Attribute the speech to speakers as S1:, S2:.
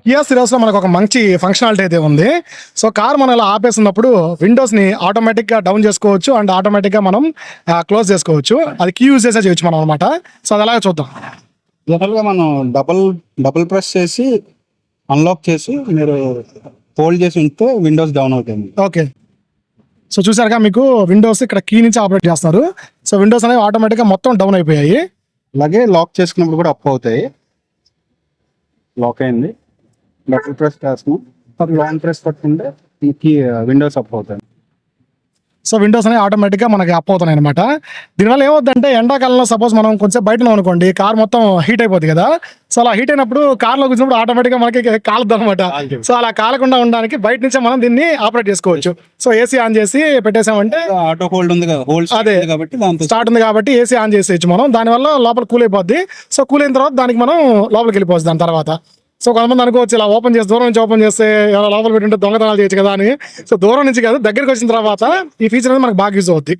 S1: Kia సిరోస్లో మనకు ఒక మంచి ఫంక్షనాలిటీ అయితే ఉంది. సో కార్ మనం ఇలా ఆపేస్తున్నప్పుడు విండోస్ని ఆటోమేటిక్గా డౌన్ చేసుకోవచ్చు అండ్ ఆటోమేటిక్గా మనం క్లోజ్ చేసుకోవచ్చు. అది కీ యూజ్ చేసే చేయొచ్చు మనం అనమాట. సో అది అలాగే చూద్దాం.
S2: జనరల్గా మనం డబుల్ ప్రెస్ చేసి అన్లాక్ చేసి మీరు హోల్డ్ చేసి ఉంటే విండోస్ డౌన్ అవుతుంది.
S1: ఓకే, సో చూసారుగా మీకు విండోస్ ఇక్కడ కీ నుంచి ఆపరేట్ చేస్తారు. సో విండోస్ అనేవి ఆటోమేటిక్గా మొత్తం డౌన్ అయిపోయాయి.
S2: అలాగే లాక్ చేసుకున్నప్పుడు కూడా అప్ అవుతాయి. లాక్ అయింది. డబుల్ ప్రెస్ చేస్తున్నాం, లాంగ్ ప్రెస్ పట్టుకుంటే విండోస్ అప్ అవుతాయి.
S1: సో విండోస్ అనేవి ఆటోమేటిక్గా మనకి అప్ అవుతున్నాయి అనమాట. దీనివల్ల ఏమవుతుందంటే ఎండాకాలంలో సపోజ్ మనం కొంచెం బయట అనుకోండి, కార్ మొత్తం హీట్ అయిపోతుంది కదా. సో అలా హీట్ అయినప్పుడు కార్లో కూర్చున్నప్పుడు ఆటోమేటిక్గా మనకి కాలుద్ది అనమాట. సో అలా కాలకుండా ఉండడానికి బయట నుంచే మనం దీన్ని ఆపరేట్ చేసుకోవచ్చు. సో ఏసీ ఆన్ చేసి పెట్టేసామంటే
S2: ఆటో హోల్డ్ ఉంది కదా,
S1: అదే
S2: కాబట్టి దాంతో
S1: స్టార్ట్ ఉంది కాబట్టి ఏసీ ఆన్ చేసేయచ్చు మనం. దానివల్ల లోపల కూల్ అయిపోద్ది. సో కూల్ అయిన తర్వాత దానికి మనం లోపలికి వెళ్ళిపోవచ్చు దాని తర్వాత. సో కొంతమంది అనుకోవచ్చు ఇలా ఓపెన్ చేసి దూరం నుంచి ఓపెన్ చేస్తే ఎలా లోపల పెట్టుంటే దొంగతనాలు చేయొచ్చు కదా అని. సో దూరం నుంచి కాదు, దగ్గరికి వచ్చిన తర్వాత ఈ ఫీచర్ అనేది మనకు బాగా యూజ్ అవుద్ది.